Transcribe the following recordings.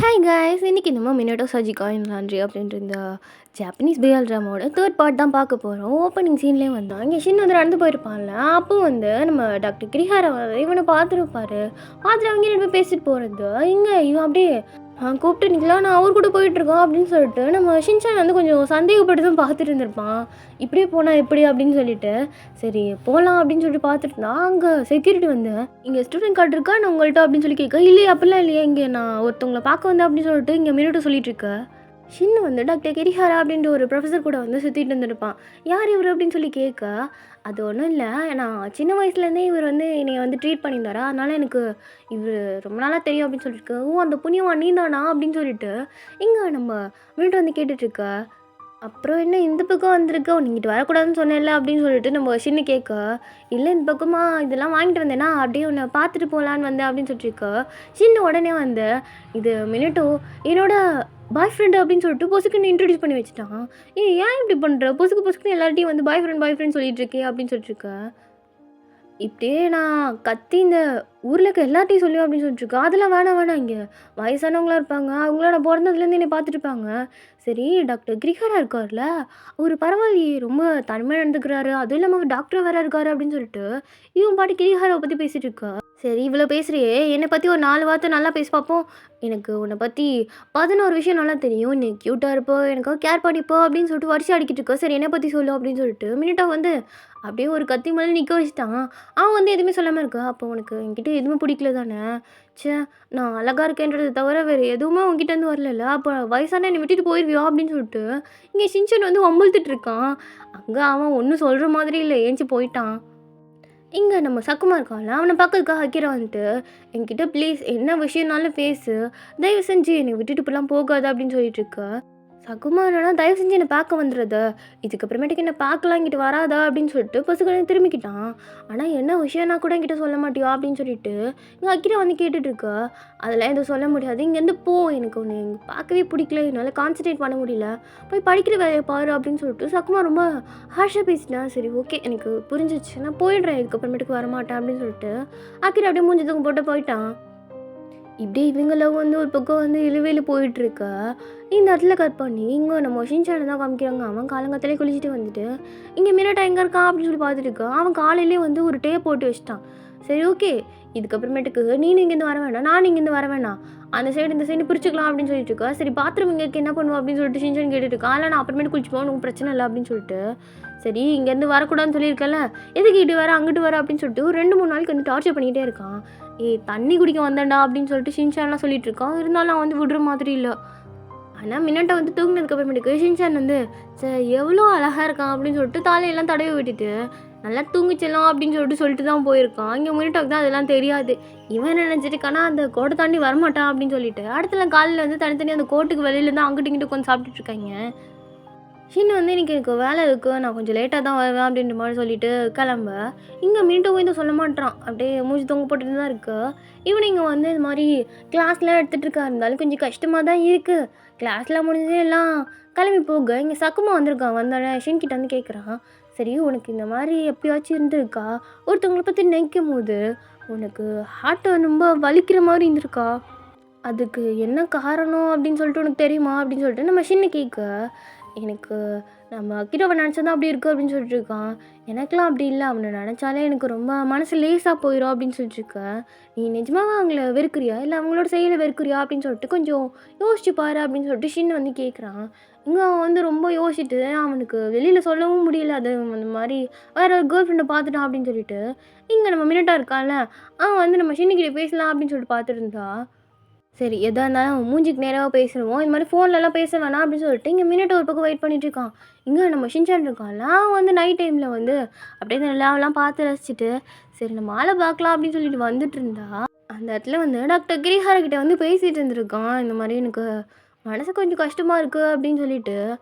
Hi guys இன்னைக்கு நம்ம மினட்டோ சஜிகாயின் laundry அப்படின்ற இந்த ஜாப்பனீஸ் பிஎல் ட்ராமாவோட தேர்ட் பார்ட் தான் பார்க்க போகிறோம். ஓப்பனிங் சீன்லேயே வந்தோம் இங்கே ஷின் வந்து நடந்து போயிருப்பான்ல, அப்போ வந்து நம்ம டாக்டர் கிரிஹாரா வந்து இவனை பார்த்துருப்பாரு. பார்த்துட்டு அவங்க ரெண்டு பேர் பேசிட்டு போகிறது இங்கே இவன் அப்படியே கூப்பிட்டு நிற்கலாம் நான் அவர் கூட போயிட்டுருக்கோம் அப்படின்னு சொல்லிட்டு நம்ம ஷின்சான் வந்து கொஞ்சம் சந்தேகப்பட்டு தான் பார்த்துட்டு இருந்திருப்பான். இப்படியே போனால் எப்படி அப்படின்னு சொல்லிட்டு சரி போகலாம் அப்படின்னு சொல்லிட்டு பார்த்துட்டு இருந்தா அங்கே செக்யூரிட்டி வந்து இங்கே ஸ்டூடெண்ட் கார்டு இருக்கா நான் உங்கள்கிட்ட அப்படின்னு சொல்லி கேட்க இல்லையே அப்படிலாம் இல்லையே இங்கே நான் ஒருத்தவங்களை பார்க்க வந்தேன் அப்படின்னு சொல்லிட்டு இங்கே மினிட்டு சொல்லிட்டு இருக்க ஷின்னு வந்து டாக்டர் கிரிஹாரா அப்படின்ற ஒரு ப்ரொஃபஸர் கூட வந்து சுற்றிட்டு இருந்திருப்பான். யார் இவர் அப்படின்னு சொல்லி கேட்க அது ஒன்றும் இல்லை, நான் சின்ன வயசுலேருந்தே இவர் வந்து என்னை வந்து ட்ரீட் பண்ணியிருந்தாரா அதனால் எனக்கு இவர் ரொம்ப நாளாக தெரியும் அப்படின்னு சொல்லிட்டு ஓ அந்த புண்ணியவான் நீ தானா அப்படின்னு சொல்லிட்டு இங்கே நம்ம மினிட்டு வந்து கேட்டுட்ருக்க. அப்புறம் என்ன இந்த பக்கம் வந்திருக்க நீங்கிட்டு வரக்கூடாதுன்னு சொன்னேன்ல அப்படின்னு சொல்லிட்டு நம்ம சின்ன கேட்க இல்லை இந்த பக்கமாக இதெல்லாம் வாங்கிட்டு வந்தேன்னா அப்படியே உன்னை பார்த்துட்டு போகலான்னு வந்தேன் அப்படின்னு சொல்லிட்டுருக்க. சின்ன உடனே வந்து இது மினிட்டோ என்னோட பாய் ஃப்ரெண்டு அப்படின்னு சொல்லிட்டு பொசுக்குன்னு இன்ட்ரடியூஸ் பண்ணி வச்சுட்டான். ஏன் இப்படி பண்ணுற பொசுக்குன்னு எல்லார்ட்டையும் வந்து பாய் ஃப்ரெண்ட் சொல்லிட்டு இருக்கே அப்படின்னு சொல்லிட்டுருக்க. இப்படியே நான் கத்தி இந்த ஊரில் இருக்க எல்லார்ட்டையும் சொல்லுவேன் அப்படின்னு சொல்லிட்டுருக்கேன். அதெல்லாம் வேணாம் இங்கே வயசானவங்களாம் இருப்பாங்க, அவங்கள நான் பிறந்ததுலேருந்து என்னை பார்த்துட்டுருப்பாங்க. சரி டாக்டர் கிரிஹாரா இருக்கார்ல, அவர் பரவாயில்லையே ரொம்ப தனிமையாக நடந்துக்கிறாரு, அதுவும் இல்லாமல் அவர் டாக்டர் வேறு இருக்காரு அப்படின்னு சொல்லிட்டு இவன் பாட்டி கிரிஹாராவை பற்றி பேசிகிட்டு இருக்கா. சரி இவ்வளோ பேசுகிறியே என்னை பற்றி ஒரு 4 வார்த்தை நல்லா பேசி பார்ப்போம். எனக்கு உன்னை பற்றி 11 விஷயம் நல்லா தெரியும், நீ க்யூட்டாக இருப்போ எனக்காக கேர் பண்ணிப்போ அப்படின்னு சொல்லிட்டு வரிசை அடிக்கிட்டு இருக்கோ. சரி என்னை பற்றி சொல்லு அப்படின்னு சொல்லிட்டு மினிட்டா வந்து அப்படியே ஒரு கத்தி மேலே நிற்க வச்சுட்டான். அவன் வந்து எதுவுமே சொல்லாமல் இருக்கா. அப்போ உனக்கு என்கிட்ட எதுவுமே பிடிக்கல தானே? ச்சே நான் அழகாக இருக்கேன்றதை தவிர வேறு எதுவுமே உங்ககிட்டேருந்து வரல. அப்போ வயசான என்னை விட்டுட்டு போயிடுவியா அப்படின்னு சொல்லிட்டு இங்கே ஷின்சான் வந்து வம்பிழுத்துட்டு இருக்கான். அங்கே அவன் ஒன்றும் சொல்கிற மாதிரி இல்லை, ஏஞ்சி போயிட்டான். இங்கே நம்ம சக்குமா இருக்கான்ல, அவனை பார்க்கறதுக்காக அக்கிரா வந்துட்டு என்கிட்ட ப்ளீஸ் என்ன விஷயம்னாலும் பேசு, தயவு செஞ்சு என்னை விட்டுட்டு இப்படிலாம் போகாது அப்படின்னு சொல்லிட்டு இருக்க. சகுமா என்னன்னா தயவு செஞ்சு என்னை பார்க்க வந்துடுறது, இதுக்கப்புறமேட்டுக்கு என்னை பார்க்கலாம் இங்கிட்டு வராதா அப்படின்னு சொல்லிட்டு பசுகளை திரும்பிக்கிட்டான். ஆனால் என்ன விஷயம்னா கூட என்கிட்ட சொல்ல மாட்டியா அப்படின்னு சொல்லிட்டு இங்கே அக்கிரா வந்து கேட்டுட்டு இருக்க. அதெல்லாம் எதுவும் சொல்ல முடியாது, இங்கேருந்து போ, எனக்கு ஒன்று எங்கள் பார்க்கவே பிடிக்கல, என்னால் கான்சன்ட்ரேட் பண்ண முடியல, போய் படிக்கிற வேலையை பாரு அப்படின்னு சொல்லிட்டு சக்குமா ரொம்ப ஹார்ஷாக பேசிட்டேன். சரி ஓகே எனக்கு புரிஞ்சிச்சு, நான் போயிடுறேன், இதுக்கப்புறமேட்டுக்கு வரமாட்டேன் அப்படின்னு சொல்லிட்டு அக்கிரா அப்படியே மூஞ்சி தூக்கம் போட்டு போயிட்டான். இப்படி இவங்கள வந்து ஒரு பக்கம் வந்து இழுவேலு போயிட்டுருக்க. இந்த இடத்துல கட் பண்ணி இங்கே நம்ம ஷின்சானை தான் காமிக்கிறாங்க. அவன் காலங்காத்தாலே குளிச்சுட்டு வந்துட்டு இங்கே மினட்டா எங்கே இருக்கான் அப்படின்னு சொல்லி பார்த்துட்டு இருக்கான். அவன் காலையிலே வந்து ஒரு டே போட்டு வச்சிட்டான். சரி ஓகே இதுக்கப்புறமேட்டுக்கு நீனும் இங்கேருந்து வர வேண்டாம், நானும் இங்கேருந்து வர வேணாம், அந்த சைடு இந்த சைடு பிரிச்சுக்கலாம் அப்படின்னு சொல்லிட்டு இருக்கா. சரி பாத்ரூம் இங்கே என்ன பண்ணுவோம் அப்படின்னு சொல்லிட்டு ஷின்சான் கேட்டுட்டு இருக்கா. இல்லை நான் அப்புறமேட்டு குளிச்சு போகணும், உனக்கு பிரச்சனை இல்லை அப்படின்னு சொல்லிட்டு சரி இங்கேருந்து வரக்கூடாதுன்னு சொல்லியிருக்கல, எதுக்கு இட்டு வர அங்கிட்டு வர அப்படின்னு சொல்லிட்டு ஒரு 2-3 நாளைக்கு வந்து டார்ச்சர் பண்ணிக்கிட்டே இருக்கான். தண்ணி குடிக்க வந்தேன்டா அப்படின்னு சொல்லிட்டு ஷின்சான்லாம் சொல்லிட்டு இருக்கான். இருந்தாலும் அவன் வந்து விடுற மாதிரி இல்லை. ஆனால் மினட்டை வந்து தூங்கினதுக்கப்புறமேட்டுக்கு ஷின்சான் வந்து சார் எவ்வளோ அழகாக இருக்கான் அப்படின்னு சொல்லிட்டு தலையெல்லாம் தடவி விட்டுட்டு நல்லா தூங்கிச்சலாம் அப்படின்னு சொல்லிட்டு தான் போயிருக்கான். இங்கே மினட்டாக்கு தான் அதெல்லாம் தெரியாது. இவன் என்ன நினச்சிட்டுக்கானா அந்த கோட்டை தாண்டி வரமாட்டான் அப்படின்னு சொல்லிட்டு அடுத்த காலையில் வந்து தனித்தனி அந்த கோட்டுக்கு வெளியிலேருந்து அங்கிட்டு இங்கிட்டு கொஞ்சம் சாப்பிட்டுட்டு இருக்காங்க. ஷின் வந்து இன்றைக்கி எனக்கு வேலை இருக்குது, நான் கொஞ்சம் லேட்டாக தான் வருவேன் அப்படின்ற மாதிரி சொல்லிட்டு கிளம்ப இங்கே மினிட்டோ போய் சொல்ல மாட்டான், அப்படியே மூஞ்சி தொங்க போட்டுட்டு தான் இருக்கு. இவனு இங்கே வந்து இது மாதிரி கிளாஸ்லாம் எடுத்துகிட்டு இருக்கா, இருந்தாலும் கொஞ்சம் கஷ்டமாக தான் இருக்குது. கிளாஸ்லாம் முடிஞ்சே எல்லாம் கிளம்பி போக இங்கே சக்குமா வந்திருக்கான். வந்தோடனே ஷின் கிட்ட வந்து கேட்குறான், சரி உனக்கு இந்த மாதிரி எப்பயாச்சும் இருந்திருக்கா, ஒருத்தவங்களை பற்றி நினைக்கும் போது உனக்கு ஹார்ட்டை ரொம்ப வலிக்கிற மாதிரி இருந்திருக்கா, அதுக்கு என்ன காரணம் அப்படின்னு சொல்லிட்டு உனக்கு தெரியுமா அப்படின்னு சொல்லிட்டு நம்ம ஷின்னு கேட்க எனக்கு நம்ம அக்கிரவை நினச்சா தான் அப்படி இருக்குது அப்படின்னு சொல்லிட்டு இருக்கான். எனக்கெலாம் அப்படி இல்லை, அவனை நினச்சாலே எனக்கு ரொம்ப மனசு லேசாக போயிடும் அப்படின்னு சொல்லிட்டுருக்க. நீ நிஜமாக அவங்கள வெறுக்கிறியா இல்லை அவங்களோட செயலை வெறுக்கிறியா அப்படின்னு சொல்லிட்டு கொஞ்சம் யோசிச்சு பாரு அப்படின்னு சொல்லிட்டு ஷின் வந்து கேட்குறான். இங்கே அவன் வந்து ரொம்ப யோசிச்சுட்டு அவனுக்கு வெளியில் சொல்லவும் முடியல, அது அந்த மாதிரி வேறு ஒரு கேர்ள் ஃப்ரெண்டை பார்த்துட்டான் அப்படின்னு சொல்லிட்டு இங்கே நம்ம மினிட்டா இருக்கான்ல, அவன் வந்து நம்ம ஷின்னுக்கிட்ட பேசலாம் அப்படின்னு சொல்லிட்டு பார்த்துட்டு இருந்தா. சரி எதா இருந்தாலும் மூஞ்சிக்கு நேராக பேசுவோம், இந்த மாதிரி ஃபோன்லலாம் பேச வேணாம் அப்படின்னு சொல்லிட்டு இங்கே மினிட் ஒரு பக்கம் வெயிட் பண்ணிட்டு இருக்கான். இங்கே நம்ம ஷின்சான் இருக்கான்ல, அவன் வந்து நைட் டைமில் வந்து அப்படியே இந்த நிலாவெல்லாம் பார்த்து ரசிச்சுட்டு சரி நம்ம ஆளை பார்க்கலாம் அப்படின்னு சொல்லிட்டு வந்துட்டு இருந்தா அந்த இடத்துல வந்து டாக்டர் கிரிஹாரா கிட்ட வந்து பேசிகிட்டு இருந்திருக்கான். இந்த மாதிரி எனக்கு மனசு கொஞ்சம் கஷ்டமாக இருக்குது அப்படின்னு சொல்லிட்டு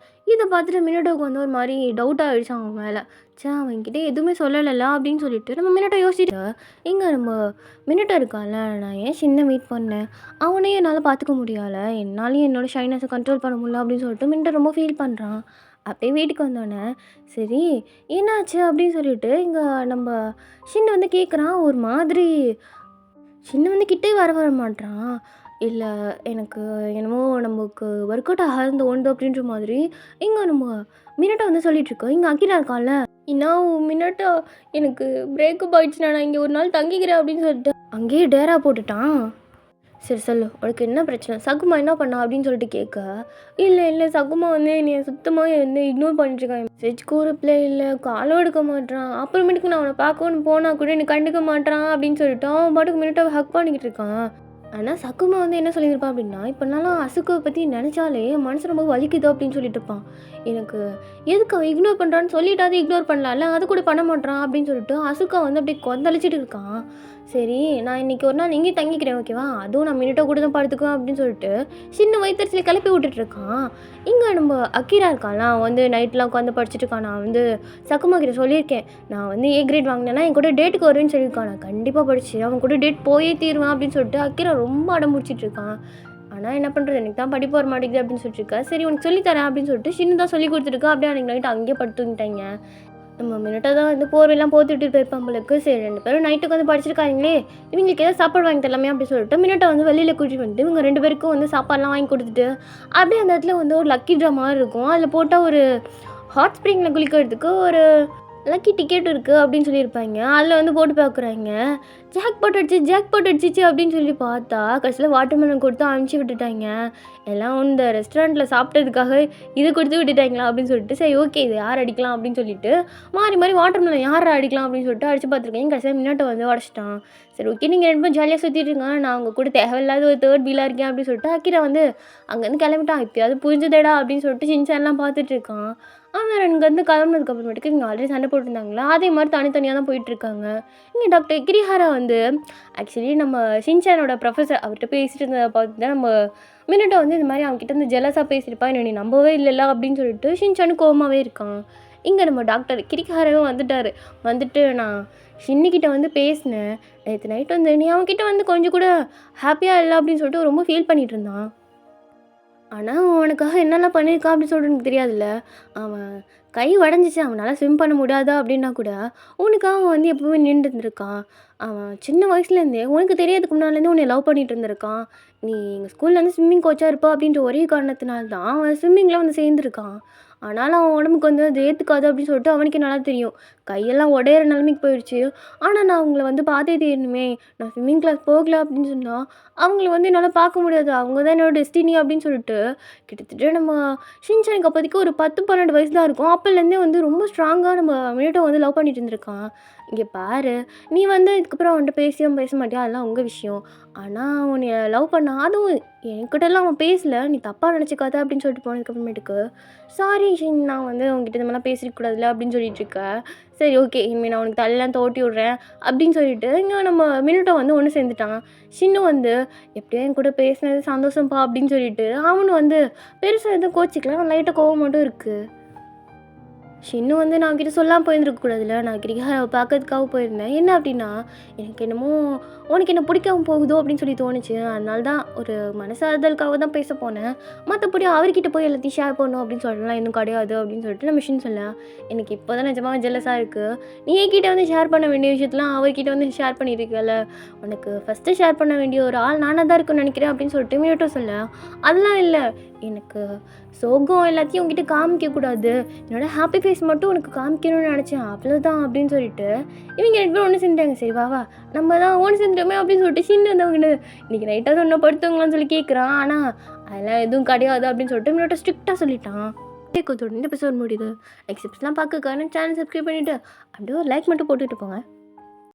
இதை பார்த்துட்டு மினிட்டோக்கு வந்து ஒரு மாதிரி டவுட்டாக ஆகிடுச்சு அவன் மேலே. அவன்கிட்ட எதுவுமே சொல்லலைல்ல அப்படின்னு சொல்லிட்டு நம்ம மினிட்டை யோசிச்சுட்டு இங்கே நம்ம மினிட்டை இருக்கான்ல, நான் ஏன் சின்ன மீட் பண்ணேன், அவனையும் என்னால் பார்த்துக்க முடியலை, என்னாலையும் என்னோடய ஷைனஸை கண்ட்ரோல் பண்ண முடியல அப்படின்னு சொல்லிட்டு மினிட்டை ரொம்ப ஃபீல் பண்ணுறான். அப்படியே வீட்டுக்கு வந்தோடனே சரி என்னாச்சு அப்படின்னு சொல்லிட்டு இங்கே நம்ம ஷின் வந்து கேட்குறான். ஒரு மாதிரி ஷின் வந்து கிட்டே வர மாட்டான். இல்ல எனக்கு என்னமோ நமக்கு ஒர்க் அவுட் ஆகாது தோணுது அப்படின்ற மாதிரி இங்க நம்ம மினட்டா வந்து சொல்லிட்டுருக்கோம். இங்க அகிலா இருக்கான்ல, "நான் மினட்டா எனக்கு பிரேக்கப் ஆயிடுச்சுண்ணா. நான் இங்க ஒரு நாள் தங்கிக்கிறேன்" அப்படின்னு சொல்லிட்டு அங்கேயே டேரா போட்டுட்டான். சரி சொல்லு, உனக்கு என்ன பிரச்சனை? சகுமா என்ன பண்ணா? அப்படின்னு சொல்லிட்டு கேட்க, இல்ல சகுமா வந்து என்னைய சுத்தமா வந்து இக்னோர் பண்ணிட்டுருக்கான். மெசேஜ்க்கு ஒரு ரிப்ளை இல்ல, காலும் எடுக்க மாட்றான். அப்புறமேட்டுக்கு நான் அவன பார்க்கணும்னு போனா கூட என்ன கண்டுக்க மாட்றான் அப்படின்னு சொல்லிட்டு அவன் பாட்டுக்கு மினிட்டாவ ஹக் பண்ணிக்கிட்டு இருக்கான். ஆனா சக்குமா வந்து என்ன சொல்லியிருப்பான் அப்படின்னா, "இப்ப நான்லாம் அசுக்குவ பத்தி நெனச்சாலே என் மனசு ரொம்ப வலிக்குது" அப்படின்னு சொல்லிட்டு இருப்பான். எனக்கு எதுக்கு அவன் இக்னோர் பண்றான்னு சொல்லிட்டாவது இக்னோர் பண்ணலாம்ல, அது கூட பண்ண மாட்றான் அப்படின்னு சொல்லிட்டு அசுக்கா வந்து அப்படியே கொந்தளிச்சிட்டு இருக்கான். சரி, நான் இன்னைக்கு ஒரு நாள் இங்கேயே தங்கிக்கிறேன் ஓகேவா? அதுவும் நான் மினிட்டோ கூட தான் படுத்துக்குவேன் அப்படின்னு சொல்லிட்டு சின்ன வயித்தெரிச்சல கிளப்பி விட்டுட்டு இருக்கான். இங்க நம்ம அக்கீரா இருக்கான்ல, அவன் வந்து நைட்லாம் உட்காந்து படிச்சுட்டு இருக்கான். நான் வந்து சக்குமா கிட்ட சொல்லியிருக்கேன். நான் வந்து ஏ கிரேட் வாங்கினேன்னா என் கூட டேட்டுக்கு வருவேன்னு சொல்லியிருக்கான். நான் கண்டிப்பா படிச்சு அவன் கூட டேட் போயே தீருவேன் அப்படின்னு சொல்லிட்டு அக்கீரா ரொம்ப அடம் பிடிச்சிட்டு இருக்கான். ஆனா என்ன பண்றது? எனக்கு தான் படிப்பு வர மாட்டேங்குது அப்படின்னு சொல்லிட்டு இருக்கா. சரி உனக்கு சொல்லி தரேன் அப்படின்னு சொல்லிட்டு சின்னதா சொல்லிக் குடுத்துருக்கா. அப்படியே அன்னைக்கு நைட் அங்கேயே படுத்து தூங்கிட்டாய்ங்க. நம்ம மினட்டா தான் வந்து போர்வைலாம் போத்திட்டு போயிருப்பான் போலருக்கு. சரி 2 பேரும் நைட்டுக்கு வந்து படிச்சிருக்காங்களே, இவங்களுக்கு ஏதாவது சாப்பாடு வாங்கி தரலாமே அப்படின்னு சொல்லிட்டு மினட்டா வந்து வெளியில கூட்டிட்டு வந்துட்டு இவங்க 2 பேருக்கும் வந்து சாப்பாடுலாம் வாங்கி குடுத்துட்டு, அப்படியே அந்த இடத்துல வந்து ஒரு லக்கி ட்ரா மாரி இருக்கும். அதில போட்டா ஒரு ஹாட் ஸ்ப்ரிங்ல குளிக்கிறதுக்கு ஒரு லக்கி டிக்கெட் இருக்கு அப்படின்னு சொல்லியிருப்பாய்ங்க. அதில வந்து போட்டு பார்க்குறாய்ங்க. ஜாக்பாட் அடிச்சிச்சு அப்படின்னு சொல்லி பார்த்தா, கடைசியில வாட்டர்மெலன் குடுத்து அனுப்பிச்சு விட்டுட்டாய்ங்க. எல்லாம் இந்த ரெஸ்டாரண்ட்ல சாப்பிட்டதுக்காக இத குடுத்து விட்டுட்டாய்ங்களா அப்படின்னு சொல்லிட்டு, சரி ஓகே இத யார் அடிக்கலாம் அப்படின்னு சொல்லிட்டு, மாறி மாறி வாட்டர்மெலன் யார்ரா அடிக்கலாம் அப்படின்னு சொல்லிட்டு அடிச்சு பார்த்துருக்காய்ங்க. கடைசியில மினாட்டோ வந்து உடைச்சுட்டான். சரி ஓகே நீங்க 2 பேரும் ஜாலியா சுத்திட்டு இருங்க. நான் உங்க கூட தேவையில்லாத ஒரு தேர்ட் வீலா இருக்கேன் அப்படின்னு சொல்லிட்டு அகிரா வந்து அங்கேருந்து கிளம்பிட்டான். இப்பயாவது புரிஞ்சுதேடா அப்படின்னு சொல்லிட்டு ஷின்சான்லாம் பார்த்துட்டு இருக்கான். அவன் அங்கேருந்து கிளம்புனதுக்கு அப்புறமேட்டுக்கு இவங்க ஆல்ரெடி சண்டை போட்டுருந்தாங்களா, அதே மாரி தனித்தனியா தான் போயிட்டுருக்காங்க. இங்க டாக்டர் கிரிஹாரா வந்து ஆக்சுவலி நம்ம ஷின்சானோட ப்ரொஃபசர் அவர்ட்ட பேசிட்டு இருந்தத பார்த்து தான் நம்ம மினட்டோ வந்து இந்த மாரி அவன்கிட்ட இருந்து ஜெலஸா பேசியிருப்பான். என்ன நீ நம்பவே இல்லல்ல அப்படின்னு சொல்லிட்டு ஷின்சானும் கோவமாவே இருக்கான். இங்க நம்ம டாக்டர் கிரிஹாராவும் வந்துட்டாரு. வந்துட்டு நான் ஷின்னிகிட்ட வந்து பேசினேன். நேத்து நைட் வந்து நீ அவன்கிட்ட வந்து கொஞ்சம் கூட ஹாப்பியா இல்ல அப்படின்னு சொல்லிட்டு ரொம்ப ஃபீல் பண்ணிட்டு இருந்தான். ஆனா, அவன் உனக்காக என்னலாம் பண்ணியிருக்கான் அப்படின்னு சொல்லிட்டு எனக்கு தெரியாதுல்ல. அவன் கை உடைஞ்சிச்சு, அவனால ஸ்விம் பண்ண முடியாதா அப்படின்னா கூட, உனக்காக அவன் வந்து எப்பவுமே நின்னுட்டு இருந்திருக்கான். அவன் சின்ன வயசுலேருந்தே உனக்கு தெரியறதுக்கு முன்னாலேருந்தே உன்னைய லவ் பண்ணிட்டு இருந்திருக்கான். நீ எங்க ஸ்கூல்ல வந்து ஸ்விம்மிங் கோச்சா இருப்ப அப்படின்ற ஒரே காரணத்தினால தான் அவன் ஸ்விம்மிங்ல வந்து சேர்ந்துருக்கான். ஆனாலும் அவன் உடம்புக்கு வந்து அது ஏத்துக்காது அப்படின்னு சொல்லிட்டு அவனுக்கே நல்லா தெரியும். கையெல்லாம் உடையிற நிலைமைக்கு போயிடுச்சு. ஆனா, நான் அவங்கள வந்து பார்த்தே தீரணுமே, நான் ஸ்விம்மிங் கிளாஸ் போகல அப்படின்னு சொன்னா அவங்கள வந்து என்னால பார்க்க முடியாது. அவங்க தான் என்னோட டெஸ்டினி அப்படின்னு சொல்லிட்டு, கிட்டத்தட்ட நம்ம ஷின்சானுக்கு அப்போதைக்கு ஒரு 10, 12 வயசு தான் இருக்கும். அப்போலேருந்தே வந்து ரொம்ப ஸ்ட்ராங்கா நம்ம மிருட்டோ வந்து லவ் பண்ணிட்டு இருந்திருக்கான். இங்க பாரு, நீ வந்து இதுக்கப்புறம் அவன்ட்ட பேசியா பேச மாட்டியா? அதெல்லாம் உங்க விஷயம். ஆனா உன்னைய லவ் பண்ணா அதுவும் என்கிட்டலாம் அவன் பேசல. நீ தப்பா நினச்சுக்காத அப்படின்னு சொல்லிட்டு போனதுக்கு அப்புறமேட்டுக்கு, சாரி ஷின் நான் வந்து உன்கிட்ட இந்த மாதிரிலாம் பேசிருக்க கூடாதுல்ல அப்படின்னு சொல்லிட்டு இருக்க. சரி ஓகே இனிமே நான் உனக்கு தலைலாம் தோட்டி விடுறேன் அப்படின்னு சொல்லிட்டு, இங்க நம்ம மிருட்டோ வந்து ஒண்ணு சேர்ந்துட்டான். ஷின்னும் வந்து எப்படியோ என் கூட பேசினது சந்தோஷம்ப்பா அப்படின்னு சொல்லிட்டு, அவனும் வந்து பெருசா எதுவும் கோச்சிக்கல. லைட்டா கோவம் மட்டும் இருக்கு. ஷின்னு வந்து நான் அவன்கிட்ட சொல்லாம போயிருந்துருக்க கூடாதுல்ல. நான் கிரிஹாராவ பார்க்கறதுக்காக போயிருந்தேன். என்ன அப்டின்னா, எனக்கு என்னமோ உனக்கு என்ன பிடிக்காம போகுதோ அப்டின்னு சொல்லி தோணுச்சு. அதனால தான் ஒரு மனசாறுதலுக்காக தான் பேச போனேன். மத்தபடி அவர்கிட்ட போய் எல்லாத்தையும் ஷேர் பண்ணணும் அப்டின்னு சொல்லலாம் எதுவும் கிடையாது அப்டின்னு சொல்லிட்டு நம்ம ஷின் சொன்னேன். எனக்கு இப்போ தான் நிஜமாவே ஜெலஸா இருக்கு. நீ என்கிட்ட வந்து ஷேர் பண்ண வேண்டிய விஷயத்தலாம் அவர்கிட்ட வந்து ஷேர் பண்ணியிருக்கல. உனக்கு ஃபர்ஸ்ட்டு ஷேர் பண்ண வேண்டிய ஒரு ஆள் நானா தான் இருக்குன்னு நெனைக்கிறேன் அப்டின்னு சொல்லிட்டு மியூட்டோ சொல்ல. அதெல்லாம் இல்ல. எனக்கு சோகம் எல்லாத்தையும் உன்கிட்ட காமிக்கக்கூடாது. என்னோட ஹாப்பி ஃபேஸ் மட்டும் உனக்கு காமிக்கணும்னு நினச்சேன். அவ்வளோதான் அப்படின்னு சொல்லிட்டு, இவங்க 2 பேரும் ஒண்ணு சேர்ந்துட்டாங்க. சரி வா, வா நம்ம தான் ஒண்ணு சேர்ந்துட்டோமே அப்படின்னு சொல்லிட்டு ஷின் வந்து அவங்கன்னு இன்னைக்கு நைட்டாவது ஒண்ணா படுத்துவங்களான்னு சொல்லி கேட்குறான். ஆனா, அதெல்லாம் எதுவும் கிடையாது அப்படின்னு சொல்லிட்டு இவனோட ஸ்ட்ரிக்ட்டா சொல்லிட்டான். இதோட இந்த எபிசோட் முடியுது. நெக்ஸ்ட் எபிசோட்லாம் பார்க்க சேனல் சப்ஸ்கிரைப் பண்ணிட்டு, அப்படியே ஒரு லைக் மட்டும் போட்டுட்டு போங்க.